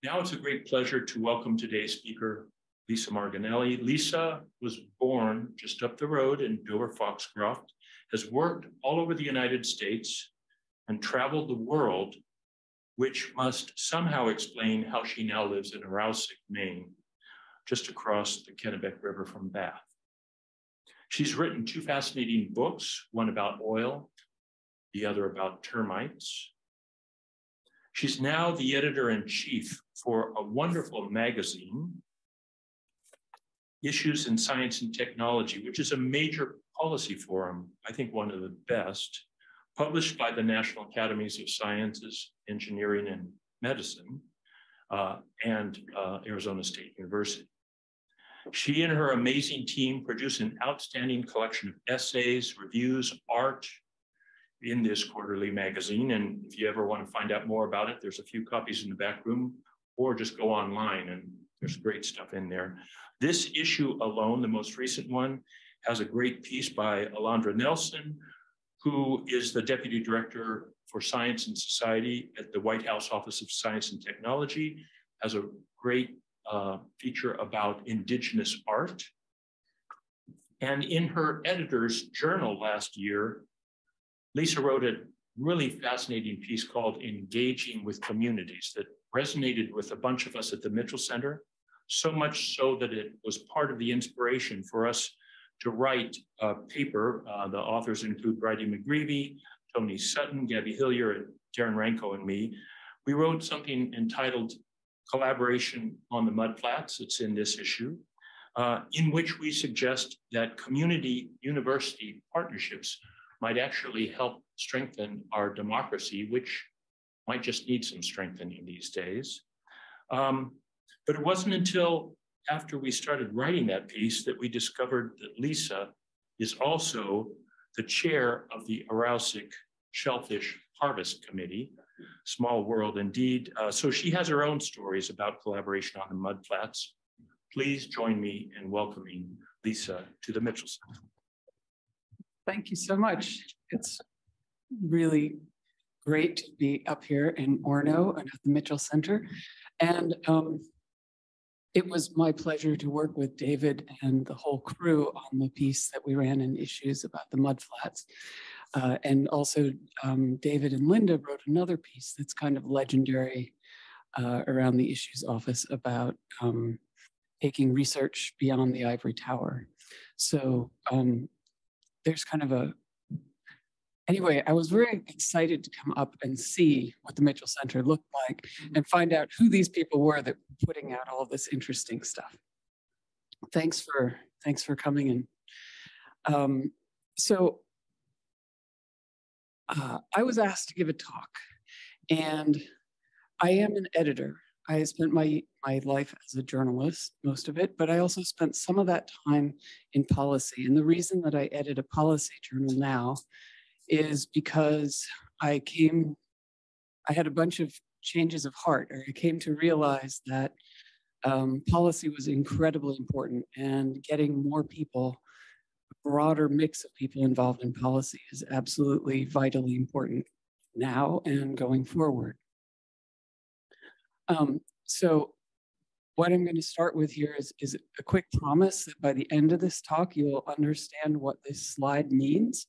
Now it's a great pleasure to welcome today's speaker, Lisa Margonelli. Lisa was born just up the road in Dover Foxcroft, has worked all over the United States and traveled the world, which must somehow explain how she now lives in Rouseck, Maine, just across the Kennebec River from Bath. She's written two fascinating books, one about oil, the other about termites. She's now the editor-in-chief for a wonderful magazine, Issues in Science and Technology, which is a major policy forum, I think one of the best, published by the National Academies of Sciences, Engineering, and Medicine, and Arizona State University. She and her amazing team produce an outstanding collection of essays, reviews, art, in this quarterly magazine. And if you ever want to find out more about it, there's a few copies in the back room, or just go online and there's great stuff in there. This issue alone, the most recent one, has a great piece by Alondra Nelson, who is the Deputy Director for Science and Society at the White House Office of Science and Technology, has a great feature about Indigenous art. And in her editor's journal last year, Lisa wrote a really fascinating piece called Engaging with Communities that resonated with a bunch of us at the Mitchell Center, so much so that it was part of the inspiration for us to write a paper. The authors include Bridie McGreevy, Tony Sutton, Gabby Hillier, Darren Ranko, and me. We wrote something entitled Collaboration on the Mudflats. It's in this issue, in which we suggest that community-university partnerships might actually help strengthen our democracy, which might just need some strengthening these days. But it wasn't until after we started writing that piece that we discovered that Lisa is also the chair of the Rouseck Shellfish Harvest Committee. Small world indeed. So she has her own stories about collaboration on the mudflats. Please join me in welcoming Lisa to the Mitchell Center. Thank you so much. It's really great to be up here in Orono and at the Mitchell Center. And it was my pleasure to work with David and the whole crew on the piece that we ran in Issues about the mudflats. And also David and Linda wrote another piece that's kind of legendary around the Issues office about taking research beyond the ivory tower. So there's kind of anyway, I was very excited to come up and see what the Mitchell Center looked like and find out who these people were that were putting out all this interesting stuff. Thanks for coming in. I was asked to give a talk, and I am an editor. I spent my life as a journalist, most of it, but I also spent some of that time in policy. And the reason that I edit a policy journal now is because I had a bunch of changes of heart, or I came to realize that policy was incredibly important, and getting more people, a broader mix of people involved in policy is absolutely vitally important now and going forward. So what I'm going to start with here is a quick promise that by the end of this talk, you will understand what this slide means.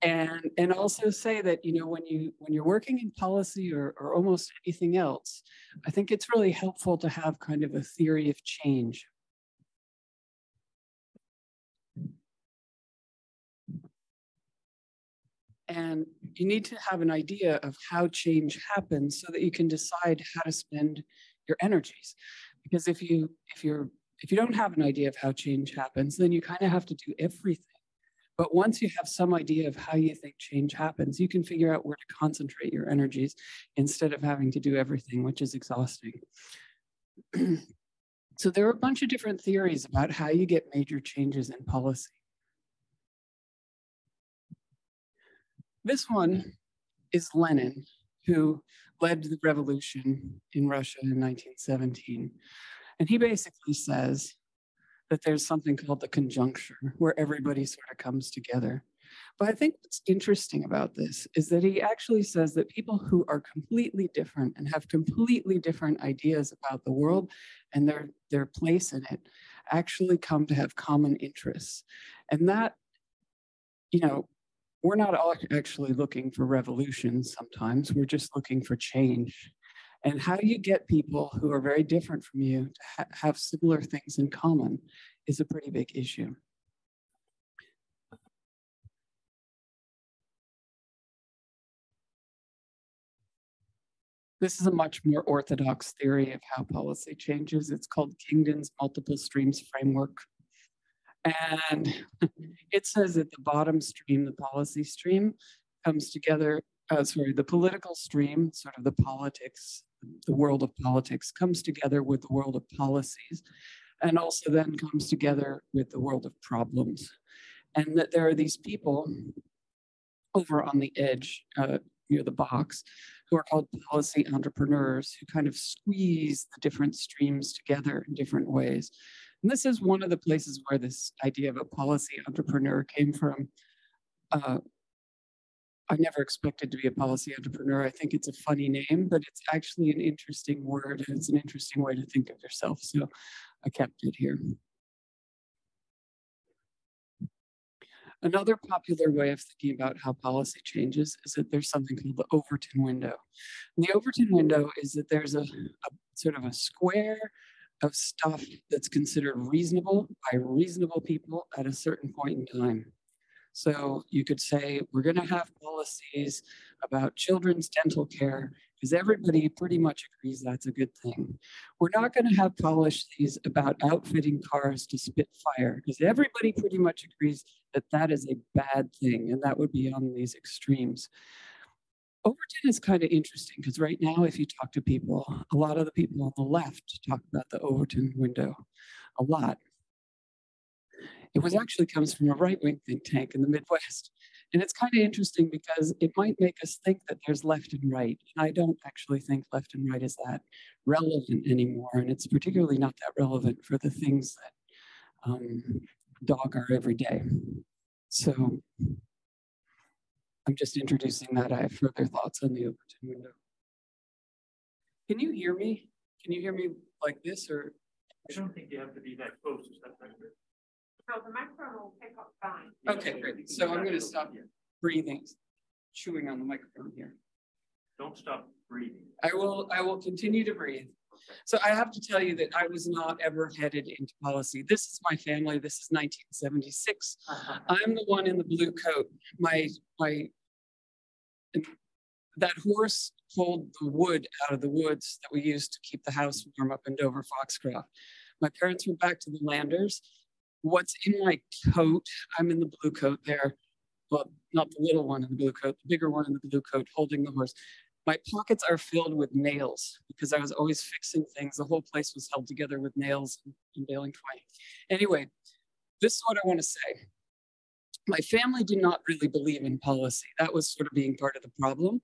and also say that, you know, when you're working in policy or almost anything else, I think it's really helpful to have kind of a theory of change. And you need to have an idea of how change happens so that you can decide how to spend your energies. Because if you don't have an idea of how change happens, then you kind of have to do everything. But once you have some idea of how you think change happens, you can figure out where to concentrate your energies instead of having to do everything, which is exhausting. So there are a bunch of different theories about how you get major changes in policy. This one is Lenin, who led the revolution in Russia in 1917. And he basically says that there's something called the conjuncture, where everybody sort of comes together. But I think what's interesting about this is that he actually says that people who are completely different and have completely different ideas about the world and their place in it actually come to have common interests. And that, you know, we're not all actually looking for revolutions sometimes, we're just looking for change. And how you get people who are very different from you to have similar things in common is a pretty big issue. This is a much more orthodox theory of how policy changes. It's called Kingdon's multiple streams framework. And it says that the bottom stream, the policy stream, comes together, the political stream, sort of the politics, the world of politics, comes together with the world of policies, and also then comes together with the world of problems. And that there are these people over on the edge, near the box, who are called policy entrepreneurs, who kind of squeeze the different streams together in different ways. And this is one of the places where this idea of a policy entrepreneur came from. I never expected to be a policy entrepreneur. I think it's a funny name, but it's actually an interesting word, and it's an interesting way to think of yourself. So I kept it here. Another popular way of thinking about how policy changes is that there's something called the Overton window. And the Overton window is that there's a sort of a square of stuff that's considered reasonable by reasonable people at a certain point in time. So you could say, we're going to have policies about children's dental care because everybody pretty much agrees that's a good thing. We're not going to have policies about outfitting cars to spit fire because everybody pretty much agrees that that is a bad thing, and that would be on these extremes. Overton is kind of interesting because right now, if you talk to people, a lot of the people on the left talk about the Overton window a lot. It actually comes from a right-wing think tank in the Midwest. And it's kind of interesting because it might make us think that there's left and right. And I don't actually think left and right is that relevant anymore. And it's particularly not that relevant for the things that dog our everyday. So I'm just introducing that. I have further thoughts on the Overton window. Can you hear me? Can you hear me like this, or? I don't think you have to be that close. Is that right? No, the microphone will pick up fine. Okay, great. So I'm going to stop breathing, chewing on the microphone here. Don't stop breathing. I will continue to breathe. So I have to tell you that I was not ever headed into policy. This is my family. This is 1976. I'm the one in the blue coat. That horse pulled the wood out of the woods that we used to keep the house warm up in Dover Foxcroft. My parents went back to the Landers. What's in my coat, I'm in the blue coat there. Well, not the little one in the blue coat, the bigger one in the blue coat holding the horse. My pockets are filled with nails because I was always fixing things. The whole place was held together with nails and baling twine. Anyway, this is what I want to say. My family did not really believe in policy. That was sort of being part of the problem.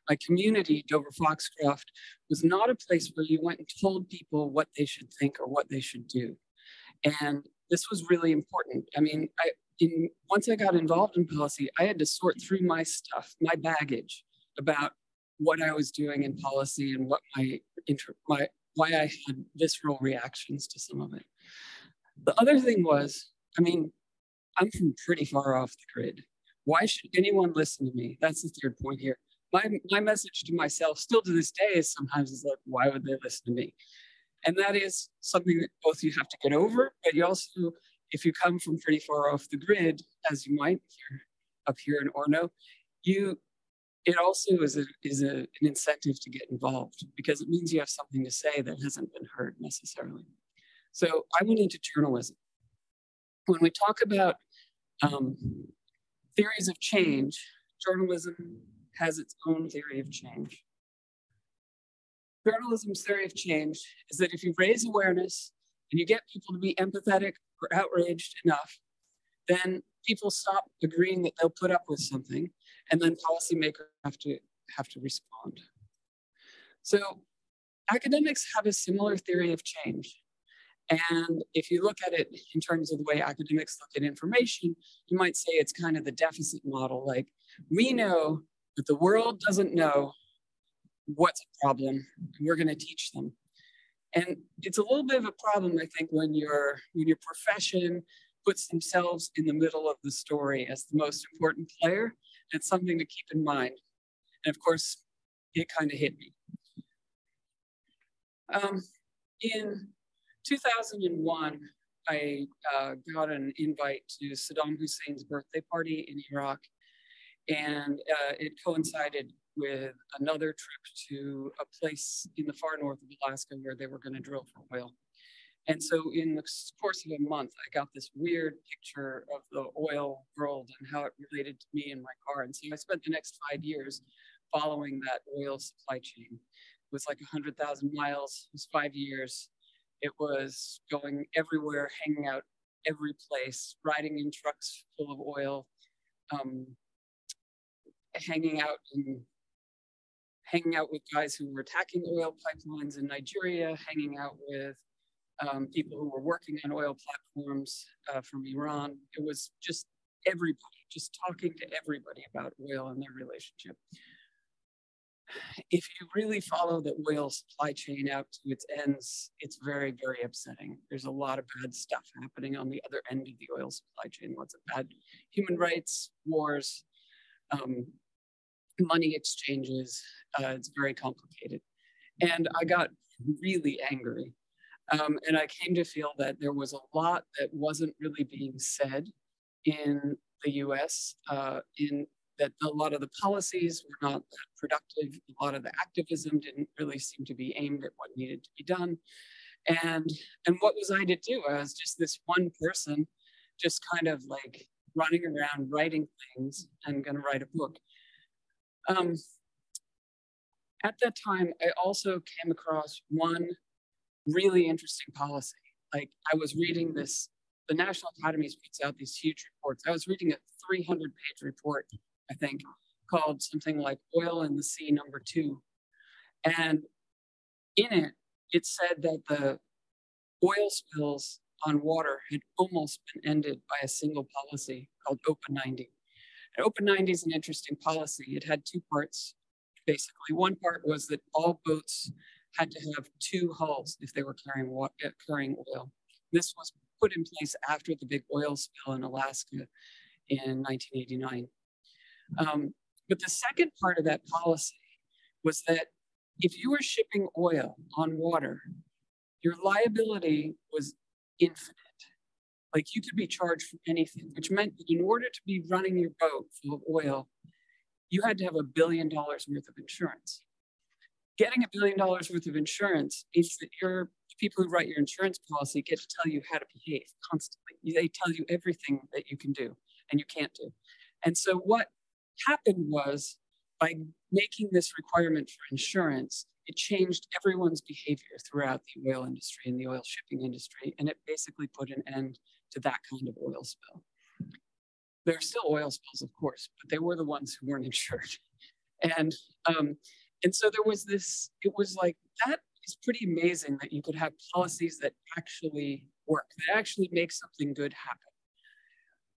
My community, Dover Foxcroft, was not a place where you went and told people what they should think or what they should do. And this was really important. I mean, once I got involved in policy, I had to sort through my stuff, my baggage about what I was doing in policy and what why I had visceral reactions to some of it. The other thing was, I mean, I'm from pretty far off the grid. Why should anyone listen to me? That's the third point here. My message to myself still to this day is sometimes is like, why would they listen to me? And that is something that both you have to get over, but you also, if you come from pretty far off the grid, as you might here, up here in Orono, it also is an incentive to get involved because it means you have something to say that hasn't been heard necessarily. So I went into journalism. When we talk about theories of change, journalism has its own theory of change. Journalism's theory of change is that if you raise awareness and you get people to be empathetic or outraged enough, then people stop agreeing that they'll put up with something, and then policymakers have to respond. So academics have a similar theory of change. And if you look at it in terms of the way academics look at information, you might say it's kind of the deficit model. Like, we know that the world doesn't know what's a problem, and we're going to teach them. And it's a little bit of a problem, I think, when your profession puts themselves in the middle of the story as the most important player. It's something to keep in mind. And of course, it kind of hit me. In 2001, I got an invite to Saddam Hussein's birthday party in Iraq, and it coincided with another trip to a place in the far north of Alaska where they were going to drill for oil. And so in the course of a month, I got this weird picture of the oil world and how it related to me and my car. And so I spent the next 5 years following that oil supply chain. It was like 100,000 miles, it was 5 years. It was going everywhere, hanging out every place, riding in trucks full of oil, hanging out with guys who were attacking oil pipelines in Nigeria, hanging out with people who were working on oil platforms from Iran. It was just everybody, just talking to everybody about oil and their relationship. If you really follow the oil supply chain out to its ends, it's very, very upsetting. There's a lot of bad stuff happening on the other end of the oil supply chain. Lots of bad human rights, wars, money exchanges. It's very complicated. And I got really angry. And I came to feel that there was a lot that wasn't really being said in the US, that a lot of the policies were not that productive. A lot of the activism didn't really seem to be aimed at what needed to be done. And what was I to do? I was just this one person, just kind of like running around writing things and gonna write a book. At that time, I also came across one really interesting policy. Like, I was reading this, the National Academies puts out these huge reports. I was reading a 300-page report, I think, called something like Oil in the Sea #2. And in it, it said that the oil spills on water had almost been ended by a single policy called Open 90. And Open 90 is an interesting policy. It had two parts, basically. One part was that all boats had to have two hulls if they were carrying oil. This was put in place after the big oil spill in Alaska in 1989. But the second part of that policy was that if you were shipping oil on water, your liability was infinite. Like, you could be charged for anything, which meant that in order to be running your boat full of oil, you had to have $1 billion worth of insurance. Getting $1 billion worth of insurance means that the people who write your insurance policy get to tell you how to behave constantly. They tell you everything that you can do and you can't do. And so what happened was, by making this requirement for insurance, it changed everyone's behavior throughout the oil industry and the oil shipping industry, and it basically put an end to that kind of oil spill. There are still oil spills, of course, but they were the ones who weren't insured. And so there was this, it was like, that is pretty amazing that you could have policies that actually work, that actually make something good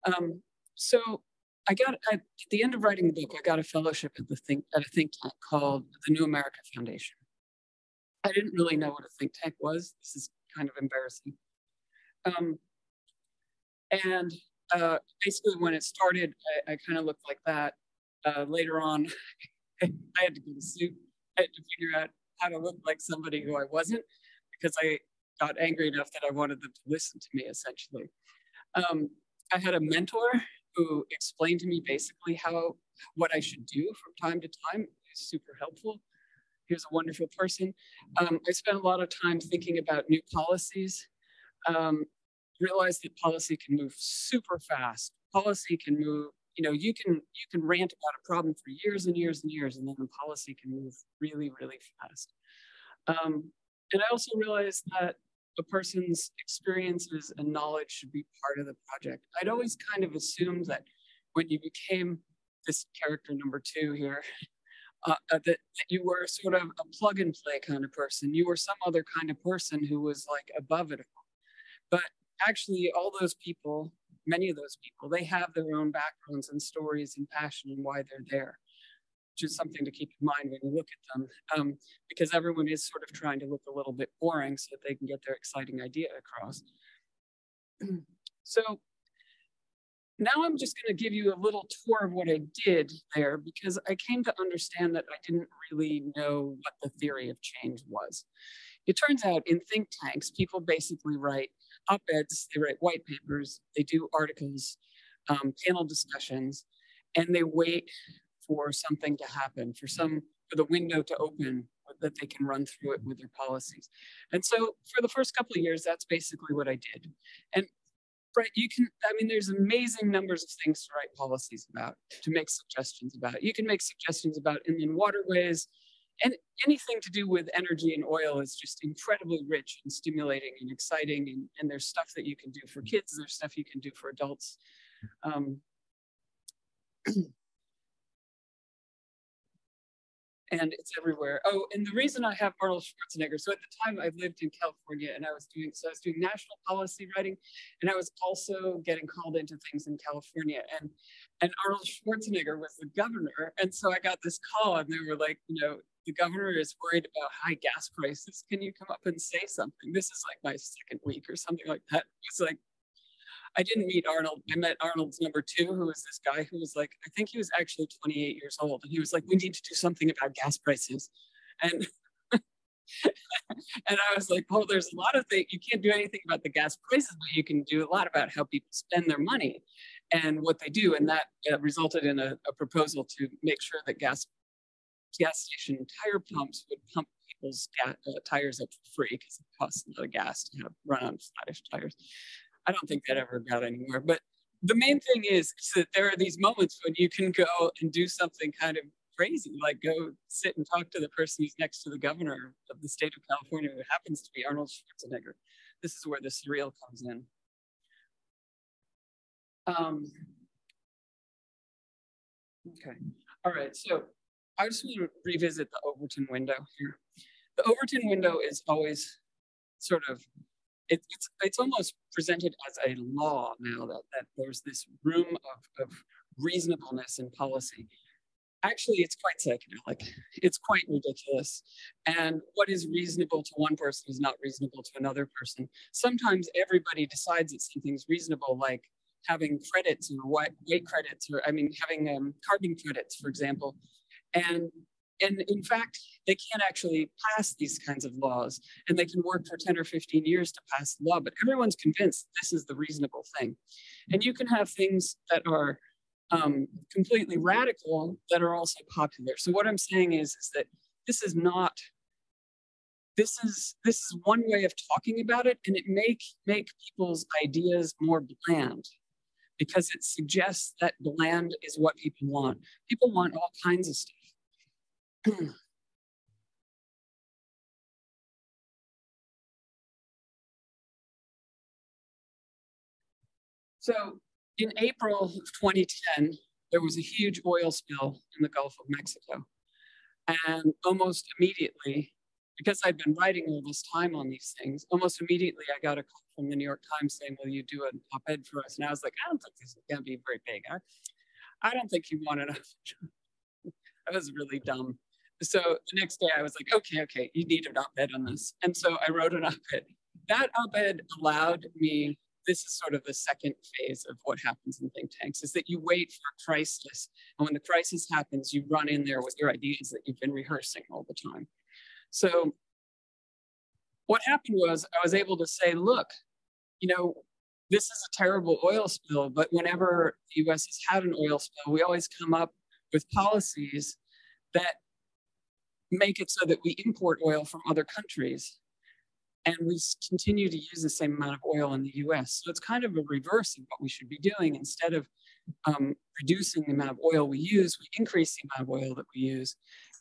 happen. So I got, at the end of writing the book, I got a fellowship at a think tank called the New America Foundation. I didn't really know what a think tank was. This is kind of embarrassing. Basically when it started, I kind of looked like that. Later on, I had to get a suit. I had to figure out how to look like somebody who I wasn't, because I got angry enough that I wanted them to listen to me, essentially. I had a mentor who explained to me basically what I should do from time to time. It was super helpful. He was a wonderful person. I spent a lot of time thinking about new policies. Realized that policy can move super fast. Policy can move, you can rant about a problem for years and years and years, and then the policy can move really, really fast. And I also realized that a person's experiences and knowledge should be part of the project. I'd always kind of assumed that when you became this character #2 here, that you were sort of a plug and play kind of person. You were some other kind of person who was like above it all. But actually, all those people, many of those people, they have their own backgrounds and stories and passion and why they're there, which is something to keep in mind when you look at them, because everyone is sort of trying to look a little bit boring so that they can get their exciting idea across. So now I'm just going to give you a little tour of what I did there, because I came to understand that I didn't really know what the theory of change was. It turns out in think tanks, people basically write op-eds, they write white papers, they do articles, panel discussions, and they wait for something to happen, for the window to open that they can run through it with their policies. And so for the first couple of years, that's basically what I did. And right, there's amazing numbers of things to write policies about, to make suggestions about. You can make suggestions about inland waterways, and anything to do with energy and oil is just incredibly rich and stimulating and exciting. And there's stuff that you can do for kids, there's stuff you can do for adults. And it's everywhere. Oh, and the reason I have Arnold Schwarzenegger, so at the time I lived in California and I was doing national policy writing, and I was also getting called into things in California. And Arnold Schwarzenegger was the governor. And so I got this call and they were like, the governor is worried about high gas prices. Can you come up and say something? This is like my second week or something like that. It's like, I didn't meet Arnold. I met Arnold's number two, who was this guy who was like, I think he was actually 28 years old. And he was like, we need to do something about gas prices. And, and I was like, well, there's a lot of things. You can't do anything about the gas prices, but you can do a lot about how people spend their money and what they do. And that resulted in a proposal to make sure that gas station tire pumps would pump people's tires up for free, because it costs a lot of gas to run on flattish tires. I don't think that ever got anywhere. But the main thing is that there are these moments when you can go and do something kind of crazy, like go sit and talk to the person who's next to the governor of the state of California, who happens to be Arnold Schwarzenegger. This is where the surreal comes in. Okay. All right. So I just want to revisit the Overton window here. The Overton window is always sort of, it's almost presented as a law now that there's this room of reasonableness in policy. Actually, it's quite psychedelic. It's quite ridiculous. And what is reasonable to one person is not reasonable to another person. Sometimes everybody decides that something's reasonable, like having credits or weight credits, or having carbon credits, for example. And in fact, they can't actually pass these kinds of laws, and they can work for 10 or 15 years to pass the law, but everyone's convinced this is the reasonable thing. And you can have things that are completely radical that are also popular. So what I'm saying is that this is one way of talking about it, and it make people's ideas more bland, because it suggests that bland is what people want. People want all kinds of stuff. So in April of 2010, there was a huge oil spill in the Gulf of Mexico. And almost immediately, because I'd been writing all this time on these things, almost immediately I got a call from the New York Times saying, will you do an op-ed for us? And I was like, I don't think this is going to be very big. I don't think you want enough. I was really dumb. So the next day I was like, okay, you need an op-ed on this. And so I wrote an op-ed. That op-ed allowed me, this is sort of the second phase of what happens in think tanks, is that you wait for a crisis. And when the crisis happens, you run in there with your ideas that you've been rehearsing all the time. So what happened was I was able to say, look, this is a terrible oil spill, but whenever the US has had an oil spill, we always come up with policies that make it so that we import oil from other countries, and we continue to use the same amount of oil in the US. So it's kind of a reverse of what we should be doing. Instead of reducing the amount of oil we use, we increase the amount of oil that we use,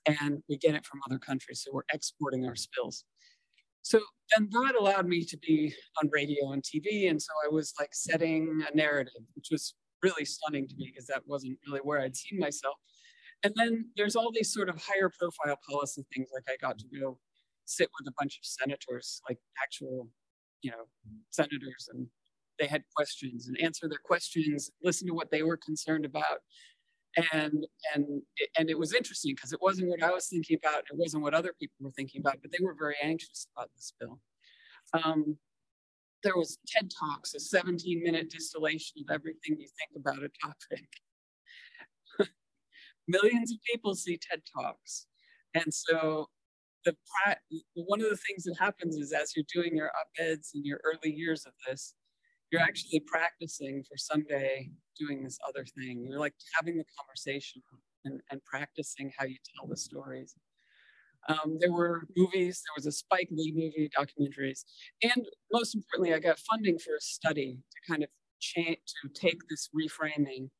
and we get it from other countries. So we're exporting our spills. So then that allowed me to be on radio and TV. And so I was like setting a narrative, which was really stunning to me, because that wasn't really where I'd seen myself. And then there's all these sort of higher profile policy things, like I got to go sit with a bunch of senators, like actual, senators, and they had questions and answer their questions, listen to what they were concerned about. And it was interesting because it wasn't what I was thinking about. It wasn't what other people were thinking about, but they were very anxious about this bill. There was TED Talks, a 17-minute distillation of everything you think about a topic. Millions of people see TED Talks. And so one of the things that happens is as you're doing your op-eds in your early years of this, you're actually practicing for someday doing this other thing. You're like having the conversation and practicing how you tell the stories. There were movies, there was a Spike Lee movie, documentaries, and most importantly, I got funding for a study to kind of to take this reframing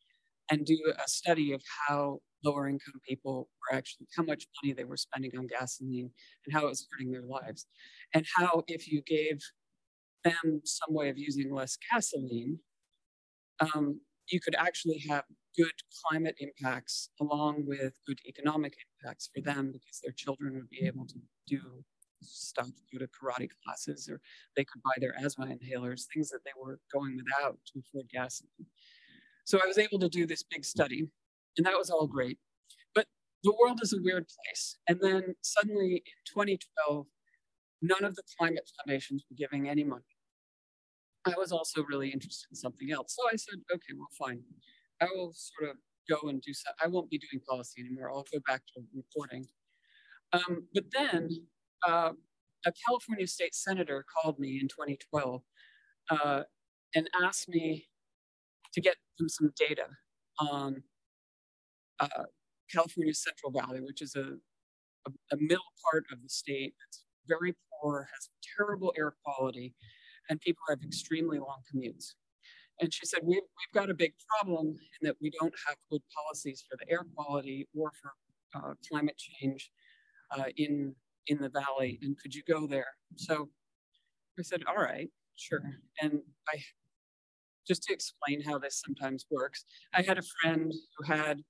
and do a study of how lower income people were actually, how much money they were spending on gasoline and how it was hurting their lives. And how if you gave them some way of using less gasoline, you could actually have good climate impacts along with good economic impacts for them because their children would be able to do stuff, go to karate classes, or they could buy their asthma inhalers, things that they were going without to afford gasoline. So I was able to do this big study, and that was all great. But the world is a weird place. And then suddenly in 2012, none of the climate foundations were giving any money. I was also really interested in something else. So I said, okay, well, fine. I will sort of go and do so. I won't be doing policy anymore. I'll go back to reporting. But then a California state senator called me in 2012 and asked me to get them some data on California's Central Valley, which is a middle part of the state that's very poor, has terrible air quality, and people have extremely long commutes. And she said, we've got a big problem in that we don't have good policies for the air quality or for climate change in the valley, and could you go there? So I said, all right, sure. And just to explain how this sometimes works, I had a friend who had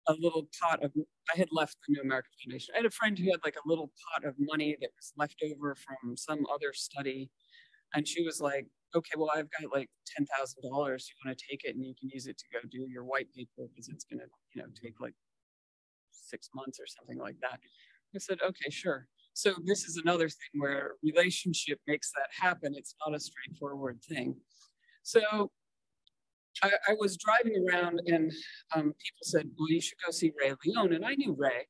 a little pot of, I had left the New American Foundation. I had a friend who had like a little pot of money that was left over from some other study. And she was like, okay, well, I've got like $10,000. You want to take it and you can use it to go do your white paper because it's going to, take like 6 months or something like that. I said, okay, sure. So this is another thing where relationship makes that happen. It's not a straightforward thing. So I was driving around and people said, well, you should go see Ray Leone. And I knew Ray,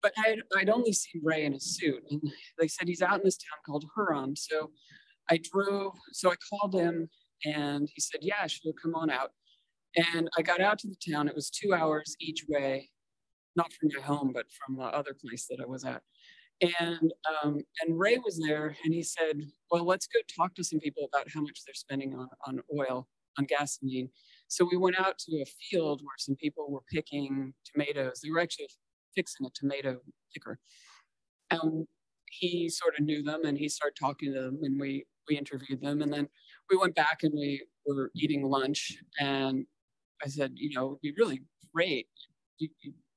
but I'd only seen Ray in a suit. And they said he's out in this town called Huron. So I called him and he said, yeah, sure, come on out. And I got out to the town. It was 2 hours each way, not from my home, but from the other place that I was at. And Ray was there and he said, well, let's go talk to some people about how much they're spending on oil, on gasoline. So we went out to a field where some people were picking tomatoes. They were actually fixing a tomato picker. He sort of knew them and he started talking to them and we interviewed them. And then we went back and we were eating lunch. And I said, it would be really great. You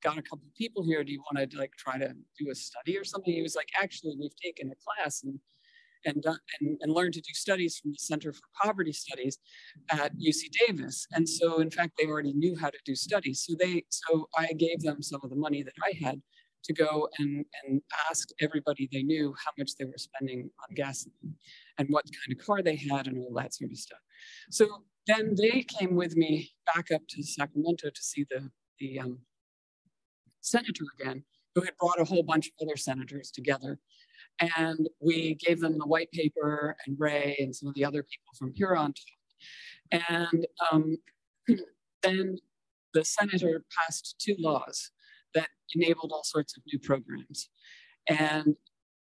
got a couple of people here. Do you want to try to do a study or something? He was like, actually, we've taken a class and learned to do studies from the Center for Poverty Studies at UC Davis. And so in fact, they already knew how to do studies. So I gave them some of the money that I had to go and ask everybody they knew how much they were spending on gasoline and what kind of car they had and all that sort of stuff. So then they came with me back up to Sacramento to see the senator again, who had brought a whole bunch of other senators together. And we gave them the white paper and Ray and some of the other people from Huron. And then the senator passed 2 laws that enabled all sorts of new programs and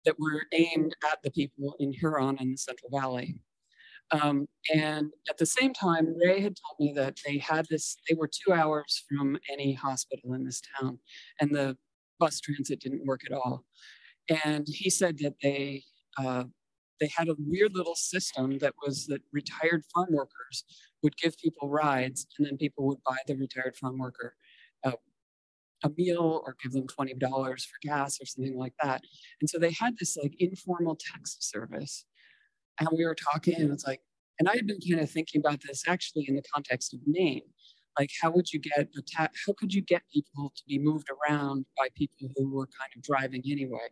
that were aimed at the people in Huron and the Central Valley. And at the same time, Ray had told me that they were 2 hours from any hospital in this town and the bus transit didn't work at all. And he said that they had a weird little system that was that retired farm workers would give people rides and then people would buy the retired farm worker a meal or give them $20 for gas or something like that. And so they had this informal taxi service. And we were talking, and it's like, and I had been kind of thinking about this actually in the context of Maine. Like, how would you get how could you get people to be moved around by people who were kind of driving anyway?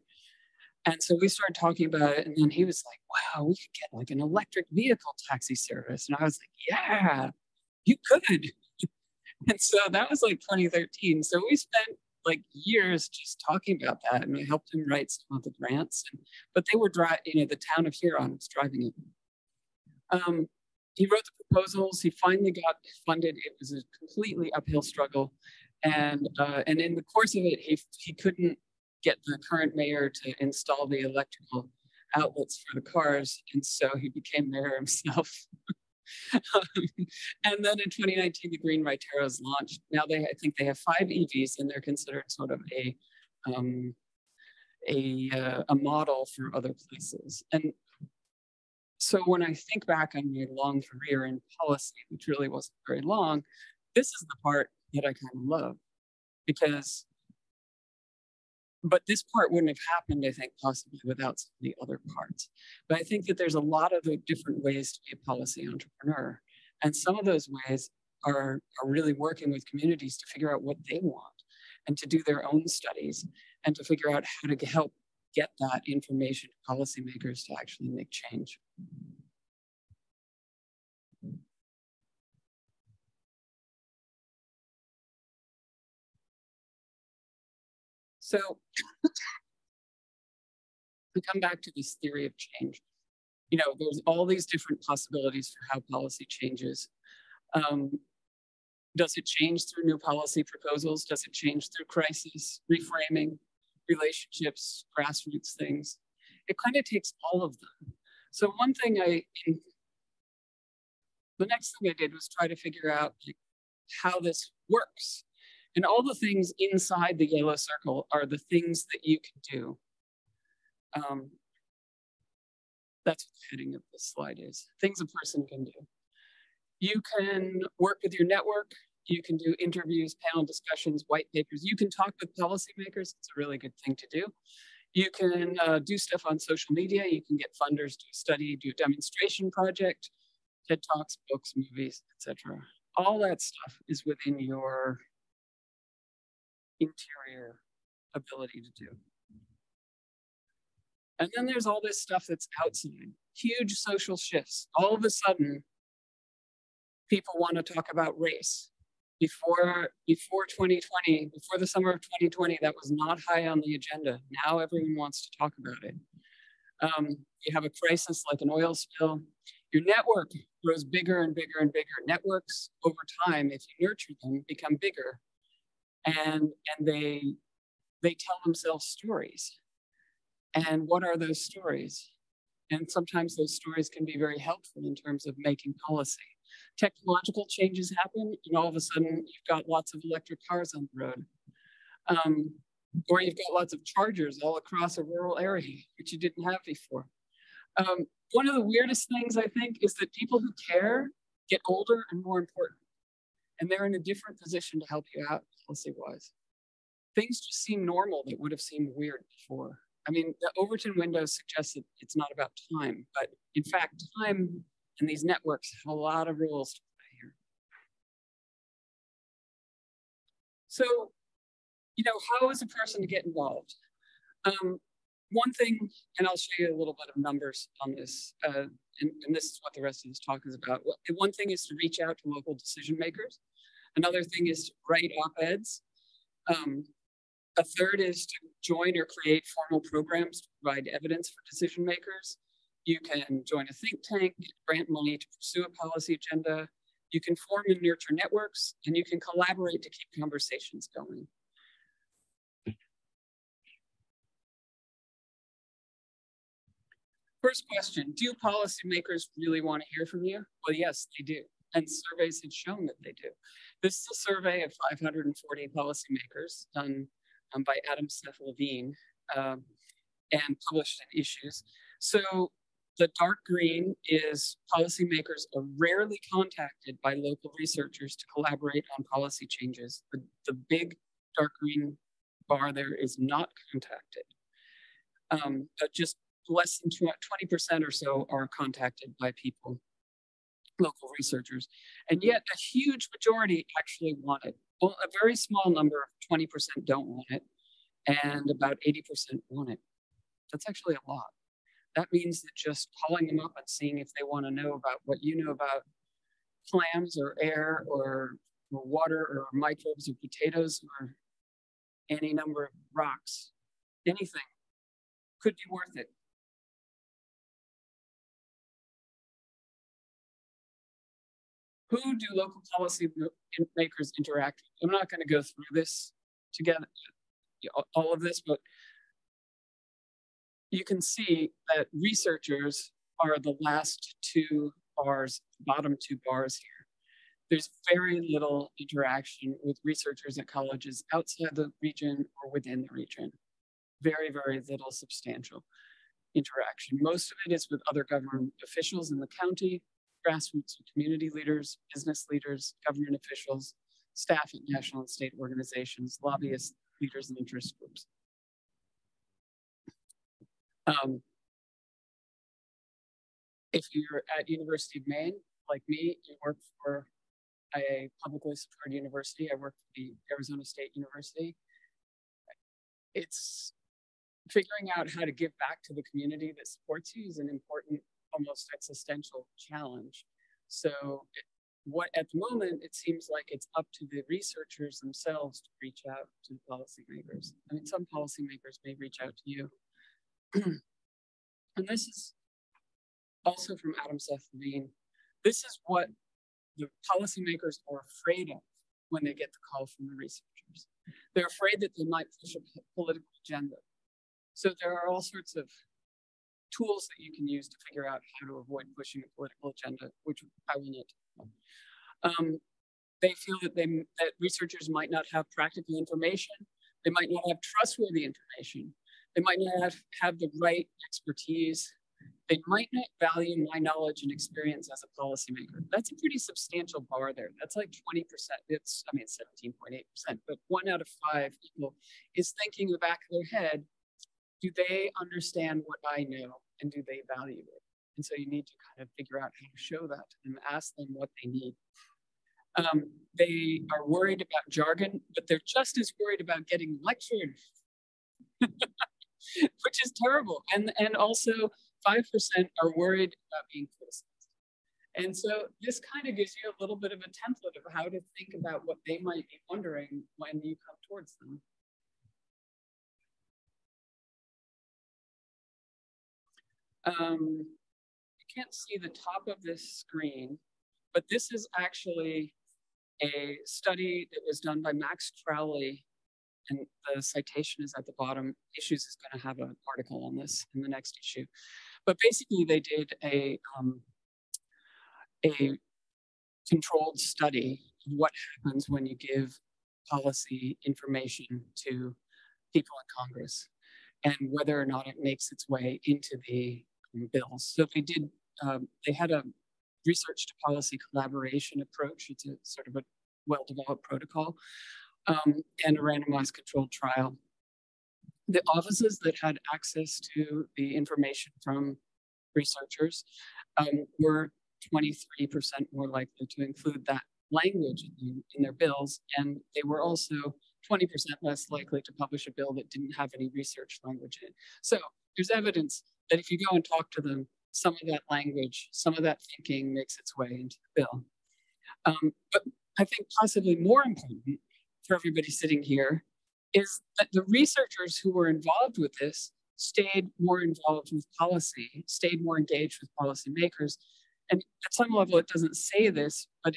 And so we started talking about it, and then he was like, wow, we could get like an electric vehicle taxi service. And I was like, yeah, you could. And so that was like 2013. So we spent like years just talking about that, and I helped him write some of the grants. But they were the town of Huron was driving it. He wrote the proposals. He finally got funded. It was a completely uphill struggle, and in the course of it, he couldn't get the current mayor to install the electrical outlets for the cars, and so he became mayor himself. And then in 2019, the Green Viteros launched. Now I think they have 5 EVs, and they're considered sort of a model for other places. And so when I think back on my long career in policy, which really wasn't very long, this is the part that I kind of love, but this part wouldn't have happened, I think, possibly without some of the other parts. But I think that there's a lot of different ways to be a policy entrepreneur. And some of those ways are really working with communities to figure out what they want and to do their own studies and to figure out how to help get that information to policymakers to actually make change. So to come back to this theory of change, there's all these different possibilities for how policy changes. Does it change through new policy proposals? Does it change through crisis, reframing, relationships, grassroots things? It kind of takes all of them. So the next thing I did was try to figure out how this works. And all the things inside the yellow circle are the things that you can do. That's what the heading of this slide is. Things a person can do. You can work with your network. You can do interviews, panel discussions, white papers. You can talk with policymakers. It's a really good thing to do. You can do stuff on social media. You can get funders to study, do a demonstration project, TED Talks, books, movies, etc. All that stuff is within your interior ability to do. And then there's all this stuff that's outside, huge social shifts. All of a sudden, people want to talk about race. Before 2020, before the summer of 2020, that was not high on the agenda. Now everyone wants to talk about it. You have a crisis like an oil spill. Your network grows bigger and bigger and bigger. Networks over time, if you nurture them, become bigger. And they tell themselves stories. And what are those stories? And sometimes those stories can be very helpful in terms of making policy. Technological changes happen, and all of a sudden you've got lots of electric cars on the road. Or you've got lots of chargers all across a rural area, which you didn't have before. One of the weirdest things, I think, is that people who care get older and more important. And they're in a different position to help you out policy-wise. Things just seem normal that would have seemed weird before. I mean, the Overton window suggests that it's not about time, but in fact, time and these networks have a lot of rules to play here. So, how is a person to get involved? One thing, and I'll show you a little bit of numbers on this, and this is what the rest of this talk is about. One thing is to reach out to local decision makers. Another thing is to write op-eds. A third is to join or create formal programs to provide evidence for decision makers. You can join a think tank, grant money to pursue a policy agenda. You can form and nurture networks, and you can collaborate to keep conversations going. First question, do policymakers really want to hear from you? Well, yes, they do. And surveys have shown that they do. This is a survey of 540 policymakers done by Adam Seth Levine and published in Issues. So the dark green is policymakers are rarely contacted by local researchers to collaborate on policy changes. The big dark green bar there is not contacted. Just less than 20% or so are contacted by people, local researchers. And yet a huge majority actually want it. Well, a very small number of 20% don't want it, and about 80% want it. That's actually a lot. That means that just calling them up and seeing if they want to know about what you know about clams or air or water or microbes or potatoes or any number of rocks, anything could be worth it. Who do local policy makers interact with? I'm not going to go through this together, all of this, but you can see that researchers are the last two bars, bottom two bars here. There's very little interaction with researchers at colleges outside the region or within the region. Very, very little substantial interaction. Most of it is with other government officials in the county, grassroots community leaders, business leaders, government officials, staff at national and state organizations, lobbyists, leaders, and interest groups. If you're at University of Maine, like me, you work for a publicly supported university. I work for the Arizona State University. It's figuring out how to give back to the community that supports you is an important, almost existential challenge. So at the moment, it seems like it's up to the researchers themselves to reach out to the policymakers. I mean, some policymakers may reach out to you. And this is also from Adam Seth Levine. This is what the policymakers are afraid of when they get the call from the researchers. They're afraid that they might push a political agenda. So there are all sorts of tools that you can use to figure out how to avoid pushing a political agenda, which I will not. They feel that researchers might not have practical information. They might not have trustworthy information. They might not have the right expertise. They might not value my knowledge and experience as a policymaker. That's a pretty substantial bar there. That's like 20%. It's 17.8%, but 1 out of 5 people is thinking in the back of their head, do they understand what I know and do they value it? And so you need to kind of figure out how to show that to them, ask them what they need. They are worried about jargon, but they're just as worried about getting lectured, which is terrible. And also 5% are worried about being criticized. And so this kind of gives you a little bit of a template of how to think about what they might be wondering when you come towards them. You can't see the top of this screen, but this is actually a study that was done by Max Crowley, and the citation is at the bottom. Issues is going to have an article on this in the next issue. But basically they did a controlled study of what happens when you give policy information to people in Congress and whether or not it makes its way into the bills. So they had a research to policy collaboration approach. It's a sort of a well-developed protocol and a randomized controlled trial. The offices that had access to the information from researchers were 23% more likely to include that language in their bills, and they were also 20% less likely to publish a bill that didn't have any research language in it. So there's evidence that if you go and talk to them, some of that language, some of that thinking makes its way into the bill. But I think possibly more important for everybody sitting here is that the researchers who were involved with this stayed more involved with policy, stayed more engaged with policymakers. And at some level, it doesn't say this, but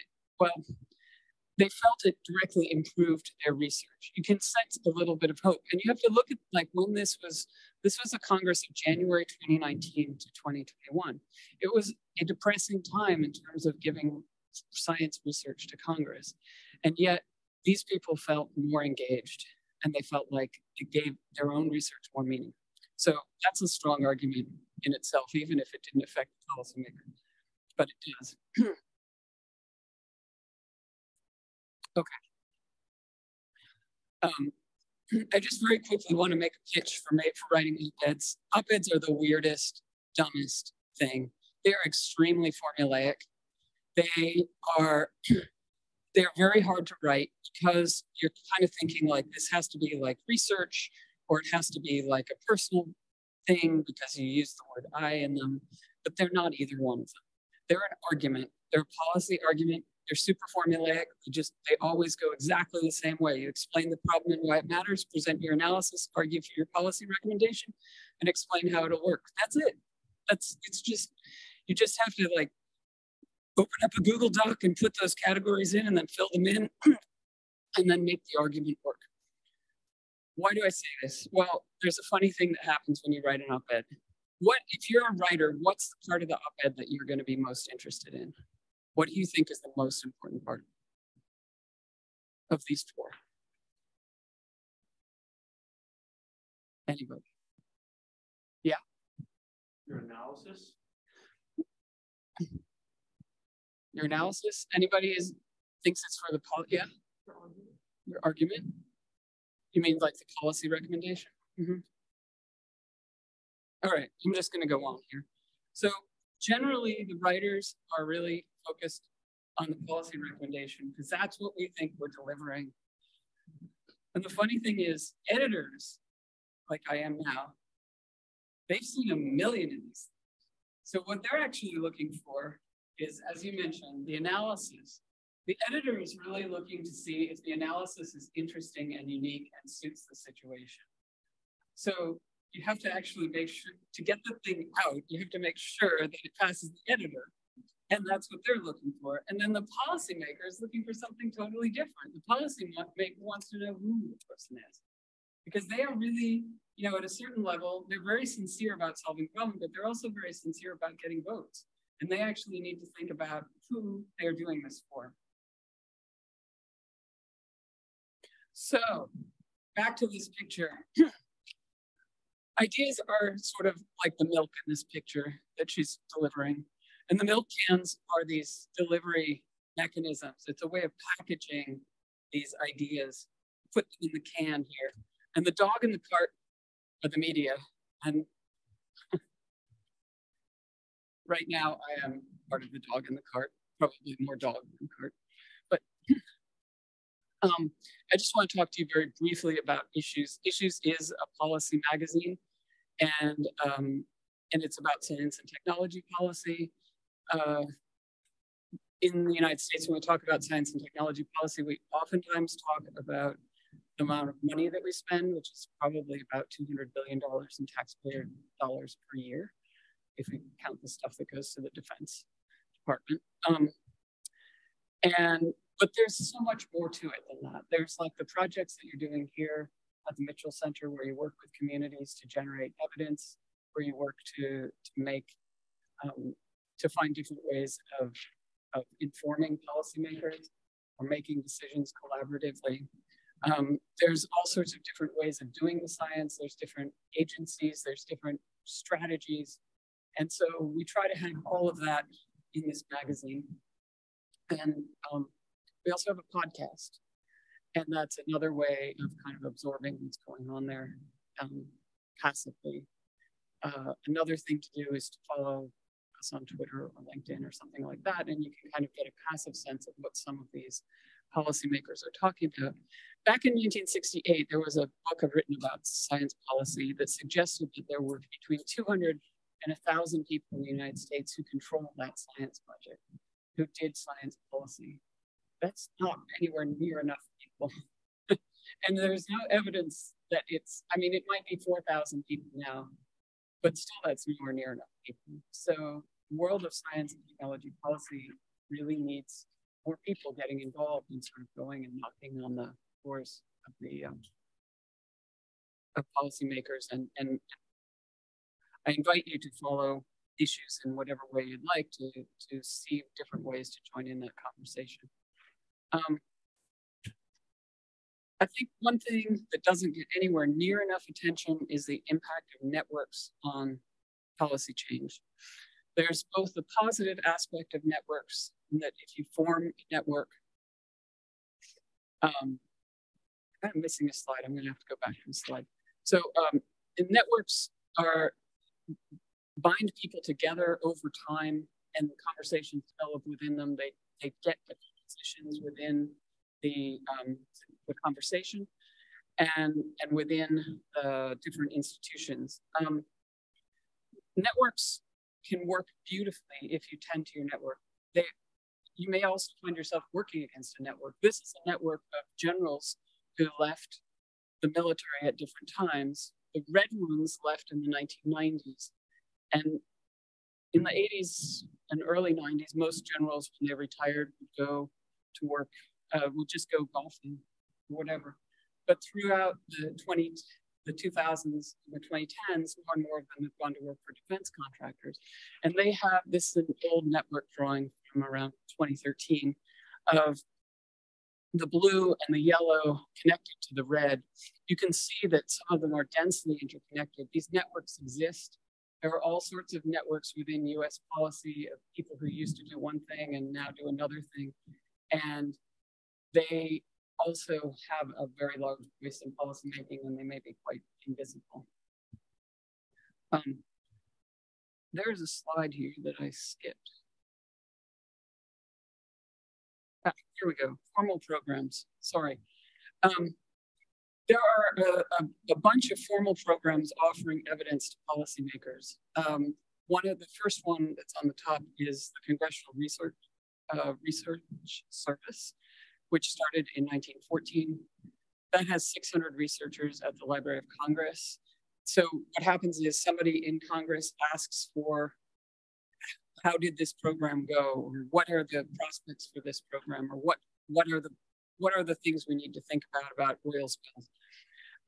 they felt it directly improved their research. You can sense a little bit of hope. And you have to look at like when this was a Congress of January 2019 to 2021. It was a depressing time in terms of giving science research to Congress. And yet these people felt more engaged and they felt like it gave their own research more meaning. So that's a strong argument in itself, even if it didn't affect the policymaker, but it does. Okay. I just very quickly want to make a pitch for writing op-eds. Op-eds are the weirdest, dumbest thing. They are extremely formulaic. They are they're very hard to write because you're kind of thinking like this has to be like research, or it has to be like a personal thing because you use the word I in them, but they're not either one of them. They're an argument. They're a policy argument. They're super formulaic. They always go exactly the same way. You explain the problem and why it matters, present your analysis, argue for your policy recommendation, and explain how it'll work. That's it. You just have to like open up a Google Doc and put those categories in and then fill them in and then make the argument work. Why do I say this? Well, there's a funny thing that happens when you write an op-ed. If you're a writer, what's the part of the op-ed that you're going to be most interested in? What do you think is the most important part of these four? Anybody? Yeah. Your analysis? Your analysis? Anybody thinks it's for the yeah? Your argument? You mean like the policy recommendation? Mm-hmm. All right, I'm just going to go on here. So generally, the writers are really focused on the policy recommendation because that's what we think we're delivering. And the funny thing is, editors, like I am now, they've seen a million of these. So what they're actually looking for is, as you mentioned, the analysis. The editor is really looking to see if the analysis is interesting and unique and suits the situation. So you have to actually make sure, to get the thing out, you have to make sure that it passes the editor. And that's what they're looking for. And then the policymaker is looking for something totally different. The policymaker wants to know who the person is. Because they are really, at a certain level, they're very sincere about solving problems, but they're also very sincere about getting votes. And they actually need to think about who they're doing this for. So back to this picture. Ideas are sort of like the milk in this picture that she's delivering. And the milk cans are these delivery mechanisms. It's a way of packaging these ideas, put them in the can here. And the dog in the cart are the media. And right now I am part of the dog in the cart, probably more dog than cart. But I just want to talk to you very briefly about Issues. Issues is a policy magazine, and it's about science and technology policy. In the United States, when we talk about science and technology policy, we oftentimes talk about the amount of money that we spend, which is probably about $200 billion in taxpayer dollars per year, if we count the stuff that goes to the Defense Department. But there's so much more to it than that. There's like the projects that you're doing here at the Mitchell Center, where you work with communities to generate evidence, where you work to find different ways of informing policymakers or making decisions collaboratively. There's all sorts of different ways of doing the science. There's different agencies, there's different strategies. And so we try to have all of that in this magazine. And we also have a podcast. And that's another way of kind of absorbing what's going on there passively. Another thing to do is to follow us on Twitter or LinkedIn or something like that, and you can kind of get a passive sense of what some of these policymakers are talking about. Back in 1968, there was a book written about science policy that suggested that there were between 200 and 1,000 people in the United States who controlled that science budget, who did science policy. That's not anywhere near enough people. And there's no evidence that it might be 4,000 people now, but still that's nowhere near enough people. So the world of science and technology policy really needs more people getting involved and sort of going and knocking on the doors of the of policymakers. And I invite you to follow Issues in whatever way you'd like to see different ways to join in that conversation. I think one thing that doesn't get anywhere near enough attention is the impact of networks on policy change. There's both the positive aspect of networks, in that if you form a network, I'm missing a slide. I'm going to have to go back to the slide. So the networks are bind people together over time, and the conversations develop within them. They get positions within the conversation and within different institutions. Networks can work beautifully if you tend to your network. You may also find yourself working against a network. This is a network of generals who left the military at different times. The red ones left in the 1990s. And in the 80s and early 90s, most generals, when they retired, would go to work, would just go golfing, or whatever. But throughout the 2000s and the 2010s, more and more of them have gone to work for defense contractors. And they have, this is an old network drawing from around 2013 of the blue and the yellow connected to the red. You can see that some of them are densely interconnected. These networks exist. There are all sorts of networks within US policy of people who used to do one thing and now do another thing. And they also have a very large voice in policymaking, and they may be quite invisible. There's a slide here that I skipped. Here we go, formal programs, sorry. There are a bunch of formal programs offering evidence to policymakers. One of the first one that's on the top is the Congressional Research Service, which started in 1914. That has 600 researchers at the Library of Congress. So what happens is somebody in Congress asks for, how did this program go? Or what are the prospects for this program? Or what are the things we need to think about oil spills?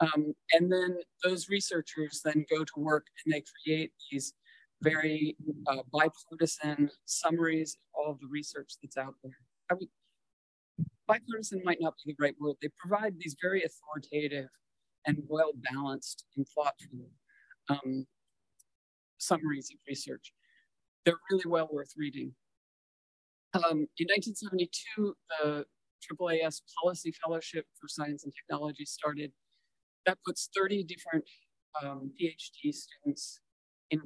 And then those researchers then go to work and they create these very bipartisan summaries of all of the research that's out there. Bipartisan might not be the right word. They provide these very authoritative and well-balanced and thoughtful summaries of research. They're really well worth reading. In 1972, the AAAS Policy Fellowship for Science and Technology started. That puts 30 different PhD students in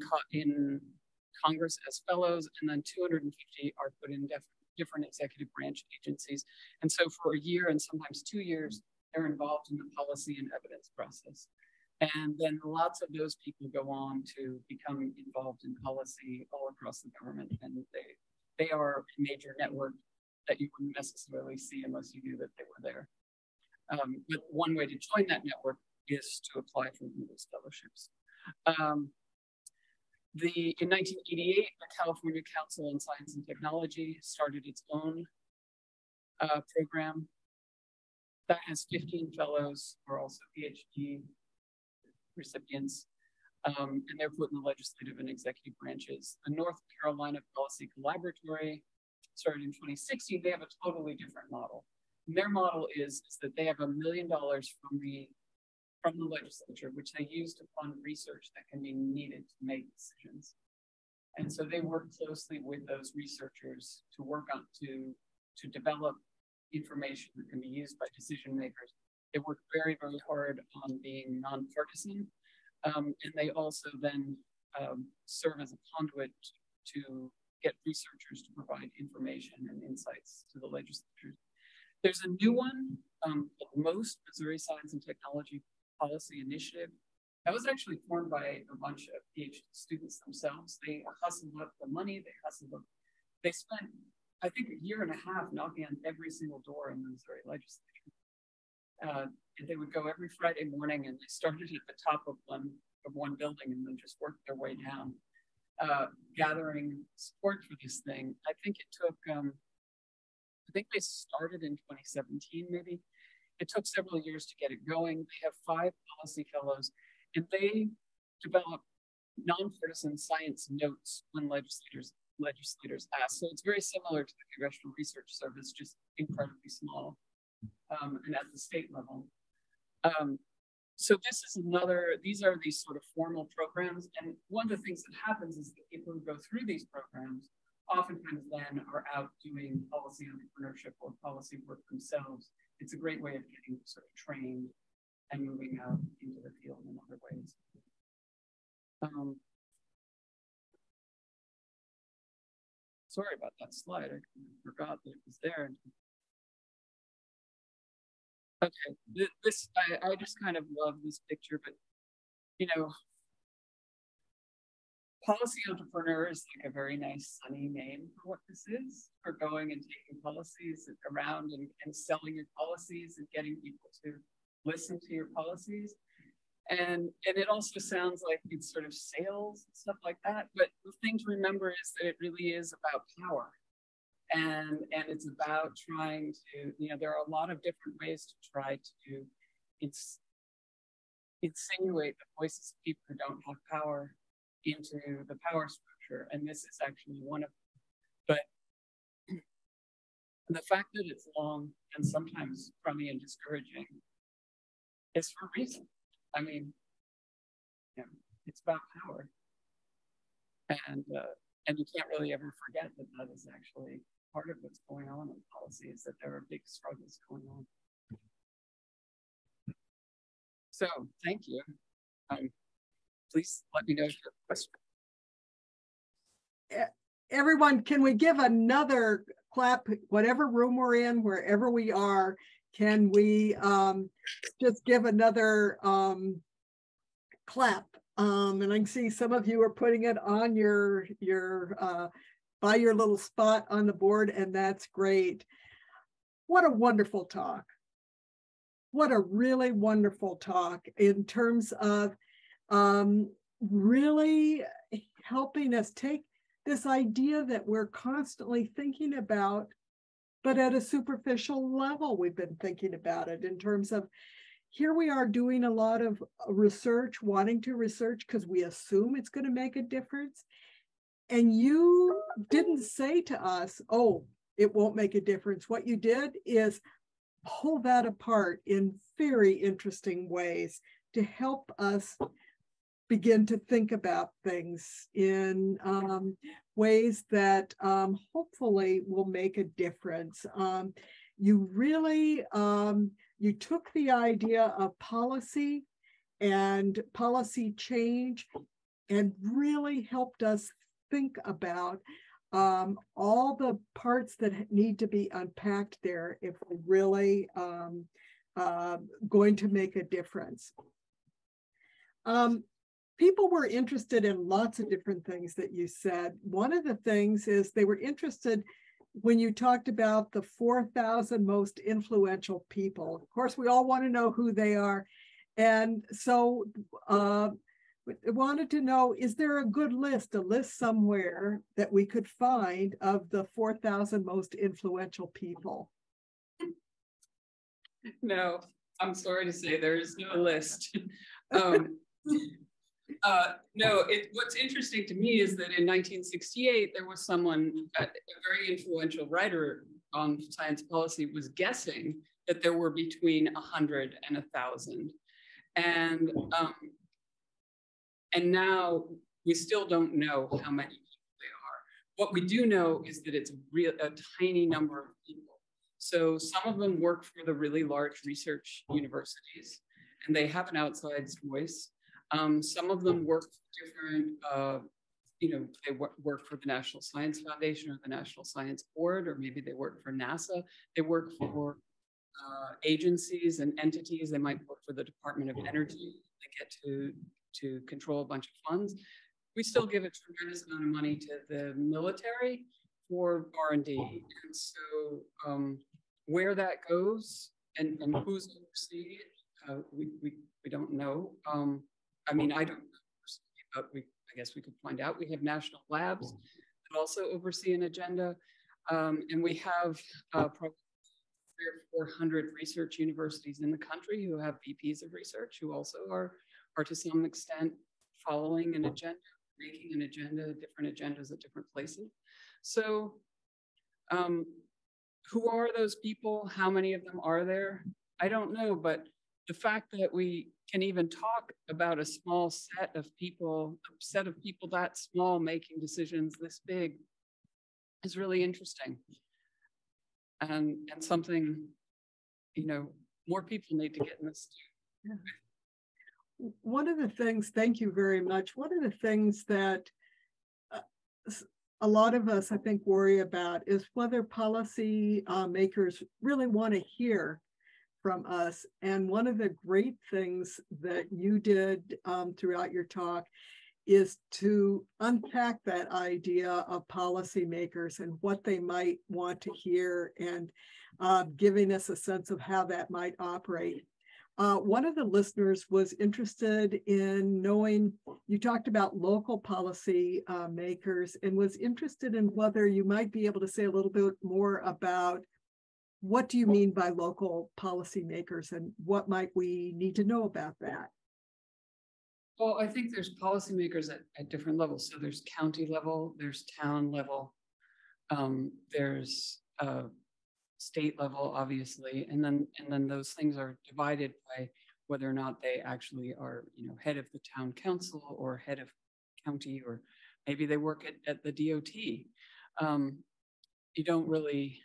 Congress as fellows, and then 250 are put in different executive branch agencies. And so for a year and sometimes 2 years, they're involved in the policy and evidence process. And then lots of those people go on to become involved in policy all across the government. And they are a major network that you wouldn't necessarily see unless you knew that they were there. But one way to join that network is to apply for one of those fellowships. In 1988, the California Council on Science and Technology started its own program that has 15 fellows who are also PhD recipients, and they're put in the legislative and executive branches. The North Carolina Policy Collaboratory started in 2016. They have a totally different model. And their model is that they have $1 million from the legislature, which they use to fund research that can be needed to make decisions. And so they work closely with those researchers to work on to develop information that can be used by decision makers. They work very, very hard on being nonpartisan, and they also then serve as a conduit to get researchers to provide information and insights to the legislatures. There's a new one, MOST, Missouri Science and Technology Policy Initiative. That was actually formed by a bunch of PhD students themselves. They hustled up the money, they spent, I think, a year and a half knocking on every single door in the Missouri legislature. And they would go every Friday morning, and they started at the top of one building and then just worked their way down, gathering support for this thing. I think it took, I think they started in 2017, maybe. It took several years to get it going. They have 5 policy fellows, and they develop nonpartisan science notes when legislators ask. So it's very similar to the Congressional Research Service, just incredibly small, and at the state level. So this is these are these sort of formal programs. And one of the things that happens is that people who go through these programs oftentimes then are out doing policy entrepreneurship or policy work themselves it's a great way of getting sort of trained and moving out into the field in other ways. Sorry about that slide. I forgot that it was there. Okay, I just kind of love this picture, but you know, policy entrepreneur is like a very nice sunny name for what this is, for going and taking policies around and selling your policies and getting people to listen to your policies. And it also sounds like it's sort of sales and stuff like that. But the thing to remember is that it really is about power. And it's about trying to, you know, there are a lot of different ways to try to insinuate the voices of people who don't have power into the power structure. And this is actually one of them. But the fact that it's long and sometimes crummy and discouraging is for a reason. I mean, you know, it's about power. And you can't really ever forget that that is actually part of what's going on in policy, is that there are big struggles going on. So thank you. Please let me know if you have a question. Everyone, can we give another clap, whatever room we're in, wherever we are, can we just give another clap? And I can see some of you are putting it on your by your little spot on the board, and that's great. What a wonderful talk. What a really wonderful talk in terms of really helping us take this idea that we're constantly thinking about, but at a superficial level, we've been thinking about it in terms of, here we are doing a lot of research, wanting to research because we assume it's going to make a difference. And you didn't say to us, oh, it won't make a difference. What you did is pull that apart in very interesting ways to help us begin to think about things in ways that hopefully will make a difference. You really, you took the idea of policy and policy change and really helped us think about all the parts that need to be unpacked there if we're really going to make a difference. People were interested in lots of different things that you said. One of the things is they were interested when you talked about the 4,000 most influential people. Of course, we all want to know who they are. And so I wanted to know, is there a good list, a list somewhere that we could find of the 4,000 most influential people? No, I'm sorry to say there is no list. No, what's interesting to me is that in 1968, there was someone, a very influential writer on science policy, was guessing that there were between 100 and 1,000. And now we still don't know how many people they are. What we do know is that it's a tiny number of people. So some of them work for the really large research universities, and they have an outside voice. Some of them work for different, they work for the National Science Foundation or the National Science Board, or maybe they work for NASA. They work for agencies and entities. They might work for the Department of Energy. They get to control a bunch of funds. We still give a tremendous amount of money to the military for R&D. And so where that goes and who's overseeing it, we don't know. I mean, I don't know personally, but I guess we could find out. We have national labs that also oversee an agenda. And we have probably 300 or 400 research universities in the country who have VPs of research who also are to some extent following an agenda, making an agenda, different agendas at different places. So who are those people? How many of them are there? I don't know, but the fact that we can even talk about a small set of people, a set of people that small making decisions this big is really interesting. And something, more people need to get in this. Yeah. One of the things, thank you very much. One of the things that a lot of us, I think, worry about is whether policy makers really want to hear from us. And one of the great things that you did throughout your talk is to unpack that idea of policymakers and what they might want to hear, and giving us a sense of how that might operate. One of the listeners was interested in knowing, you talked about local policy makers, and was interested in whether you might be able to say a little bit more about what do you mean by local policy makers, and what might we need to know about that? Well, I think there's policymakers at different levels. So there's county level, there's town level, there's state level, obviously, and then those things are divided by whether or not they actually are, head of the town council or head of county, or maybe they work at the DOT. You don't really.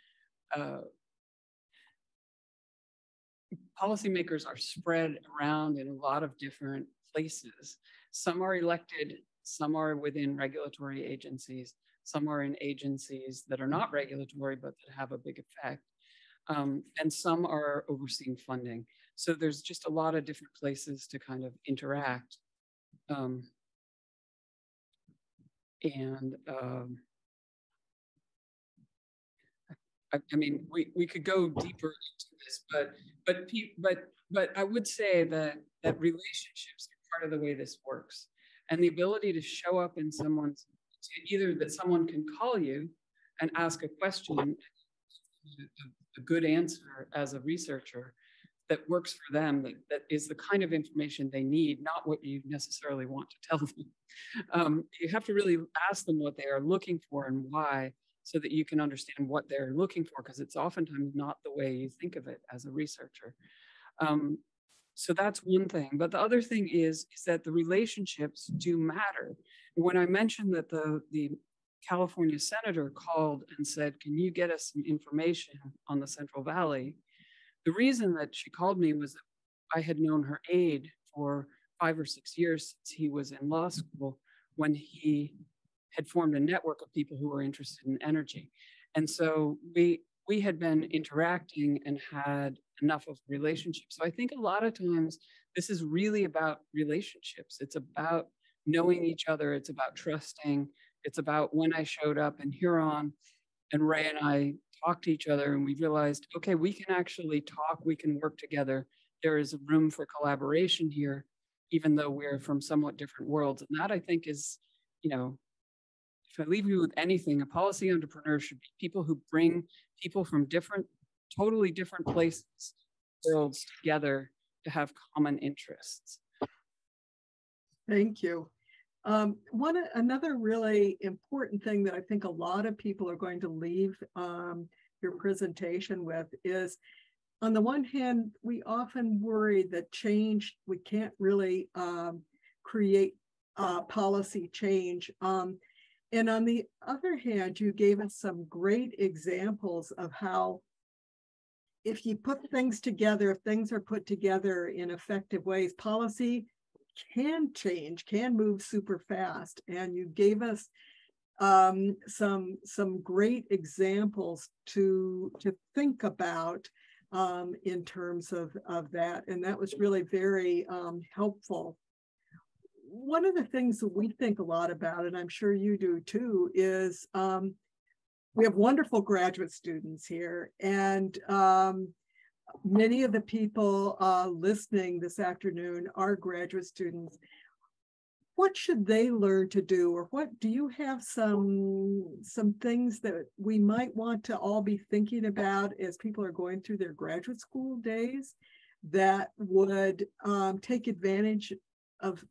Policymakers are spread around in a lot of different places. Some are elected, some are within regulatory agencies, some are in agencies that are not regulatory but that have a big effect, and some are overseeing funding. So there's just a lot of different places to kind of interact. I mean, we could go deeper into this, but I would say that relationships are part of the way this works, and the ability to show up in someone's, either that someone can call you and ask a question, a good answer as a researcher that works for them, that is the kind of information they need, not what you necessarily want to tell them. You have to really ask them what they are looking for and why, so that you can understand what they're looking for, because it's oftentimes not the way you think of it as a researcher. So that's one thing. But the other thing is that the relationships do matter. When I mentioned that the California senator called and said, can you get us some information on the Central Valley? The reason that she called me was that I had known her aide for 5 or 6 years since he was in law school, when he had formed a network of people who were interested in energy. And so we had been interacting and had enough of relationships. So I think a lot of times this is really about relationships. It's about knowing each other. It's about trusting. It's about, when I showed up in Huron and Ray and I talked to each other, and we realized, okay, we can actually talk, we can work together. There is room for collaboration here, even though we're from somewhat different worlds. And that, I think, is, if I leave you with anything, a policy entrepreneur should be people who bring people from totally different places, worlds together to have common interests. Thank you. Another really important thing that I think a lot of people are going to leave your presentation with is, on the one hand, we often worry that change, we can't really create policy change. And on the other hand, you gave us some great examples of how, if you put things together, if things are put together in effective ways, policy can change, can move super fast. And you gave us some great examples to think about in terms of that. And that was really very helpful. One of the things that we think a lot about, and I'm sure you do too, is we have wonderful graduate students here, and many of the people listening this afternoon are graduate students. What should they learn to do, or what do you have some things that we might want to all be thinking about as people are going through their graduate school days that would take advantage of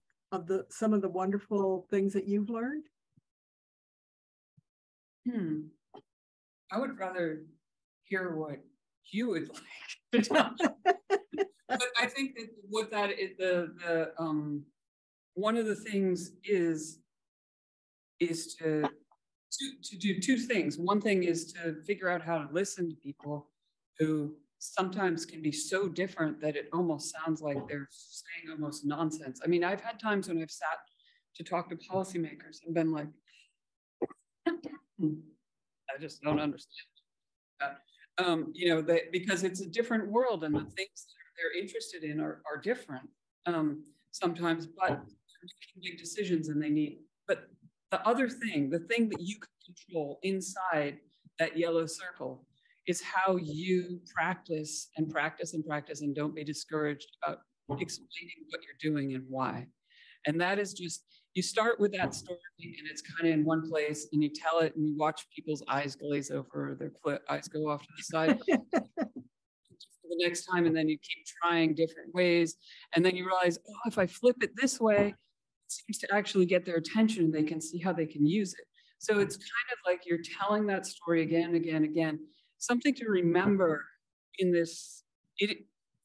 some of the wonderful things that you've learned? I would rather hear what you would like. But I think that what that is, one of the things is to do two things. One thing is to figure out how to listen to people who sometimes can be so different that it almost sounds like they're saying almost nonsense. I mean, I've had times when I've sat to talk to policymakers and been like, I just don't understand that. You know, because it's a different world and the things that they're interested in are different sometimes, but they're making big decisions and they need, but the other thing, the thing that you can control inside that yellow circle is how you practice and practice and practice and don't be discouraged about explaining what you're doing and why. And that is just, you start with that story and it's kind of in one place and you tell it and you watch people's eyes glaze over, their eyes go off to the side the next time, and then you keep trying different ways. And then you realize, oh, if I flip it this way, it seems to actually get their attention and they can see how they can use it. So it's kind of like you're telling that story again, again, again. Something to remember in this,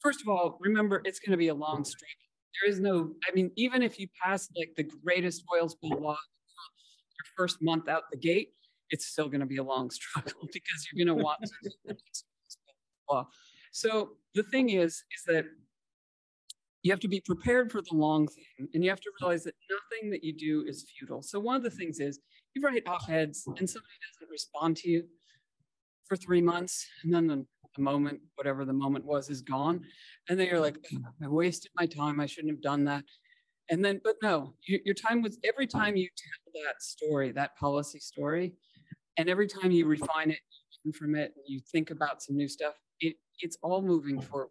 first of all, remember it's going to be a long struggle. There is no, I mean, even if you pass like the greatest oil spill law your first month out the gate, it's still going to be a long struggle because you're going to want to law. So the thing is that you have to be prepared for the long thing, and you have to realize that nothing that you do is futile. So one of the things is you write op-eds and somebody doesn't respond to you for 3 months, and then the moment, whatever the moment was, is gone. And then you're like, oh, I wasted my time. I shouldn't have done that. And then, but no, your time was, every time you tell that story, that policy story, and every time you refine it, you learn from it, and you think about some new stuff, it's all moving forward.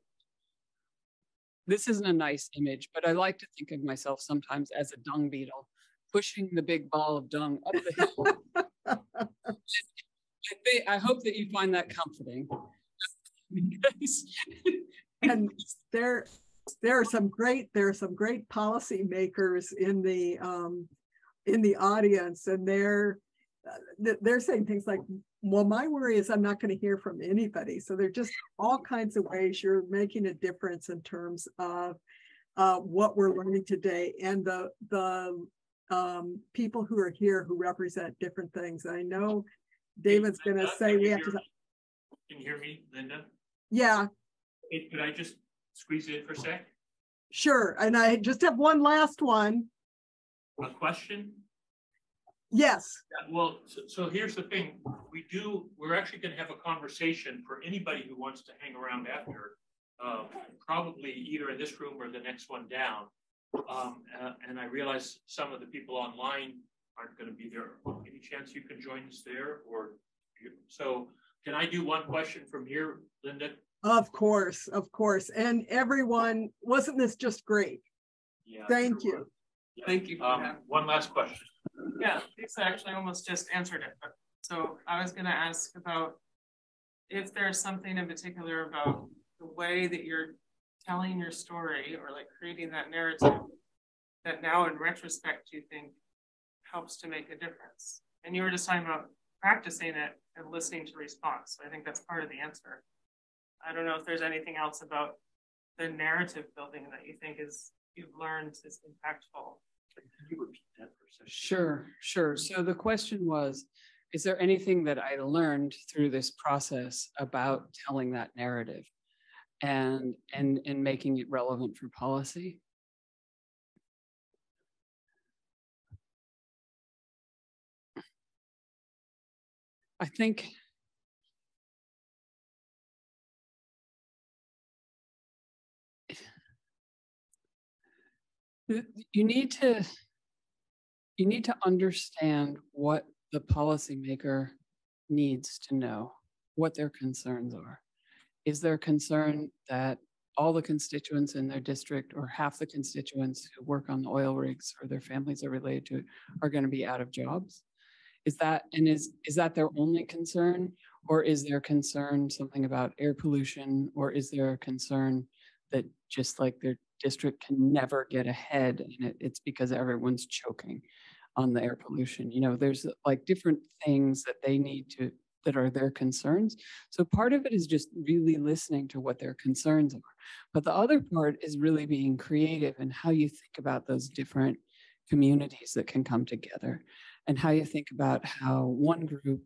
This isn't a nice image, but I like to think of myself sometimes as a dung beetle, pushing the big ball of dung up the hill. I hope that you find that comforting. And there are some great policymakers in the audience, and they're saying things like, well, my worry is I'm not going to hear from anybody. So there are just all kinds of ways you're making a difference in terms of what we're learning today, and the people who are here who represent different things. I know David's going to say we have to. Can you hear me, Linda? Yeah. Could I just squeeze in for a sec? Sure. And I just have one last one. A question? Yes. Well, so here's the thing. We're actually going to have a conversation for anybody who wants to hang around after, probably either in this room or the next one down. And I realize some of the people online aren't going to be there. Any chance you can join us there? So can I do one question from here, Linda? Of course. And everyone, wasn't this just great? Yeah. Thank you. Yeah. Thank you. One last question. Yeah, Lisa actually almost just answered it. So I was going to ask about if there's something in particular about the way that you're telling your story or like creating that narrative that now in retrospect you think helps to make a difference. And you were just talking about practicing it and listening to response. So I think that's part of the answer. I don't know if there's anything else about the narrative building that you think you've learned is impactful. Can you repeat that for a second? Sure. So the question was, is there anything that I learned through this process about telling that narrative and making it relevant for policy? I think you need to understand what the policymaker needs to know, what their concerns are. Is there a concern that all the constituents in their district or half the constituents who work on the oil rigs or their families are related to it are going to be out of jobs? Is that their only concern? Or is their concern something about air pollution? Or is there a concern that just like their district can never get ahead and it's because everyone's choking on the air pollution? You know, there's like different things that they need to, that are their concerns. So part of it is just really listening to what their concerns are. But the other part is really being creative in how you think about those different communities that can come together, and how you think about how one group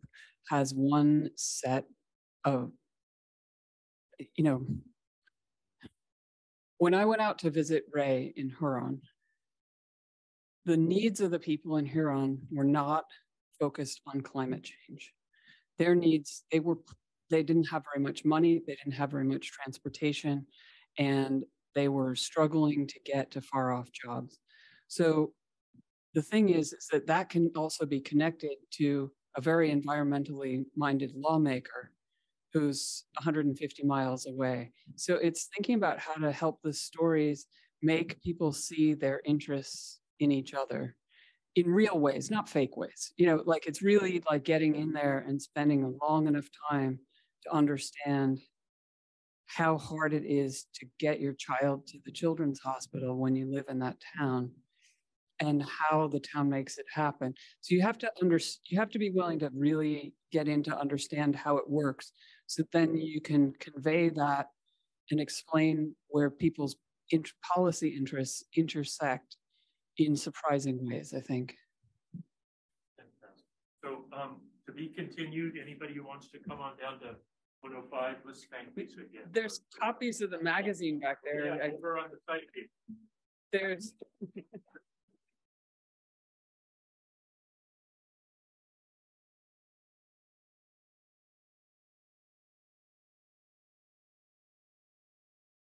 has one set of you know, when I went out to visit Ray in Huron, the needs of the people in Huron were not focused on climate change. Their needs, they didn't have very much money, they didn't have very much transportation, and they were struggling to get to far off jobs. So the thing is that that can also be connected to a very environmentally minded lawmaker who's 150 miles away. So it's thinking about how to help the stories make people see their interests in each other in real ways, not fake ways. You know, like it's really like getting in there and spending a long enough time to understand how hard it is to get your child to the children's hospital when you live in that town, and how the town makes it happen. So you have to be willing to really get in to understand how it works, so then you can convey that and explain where people's policy interests intersect in surprising ways, I think. So to be continued, anybody who wants to come on down to 105, let's thank Lisa again. There's copies of the magazine back there. Yeah, over on the site. There's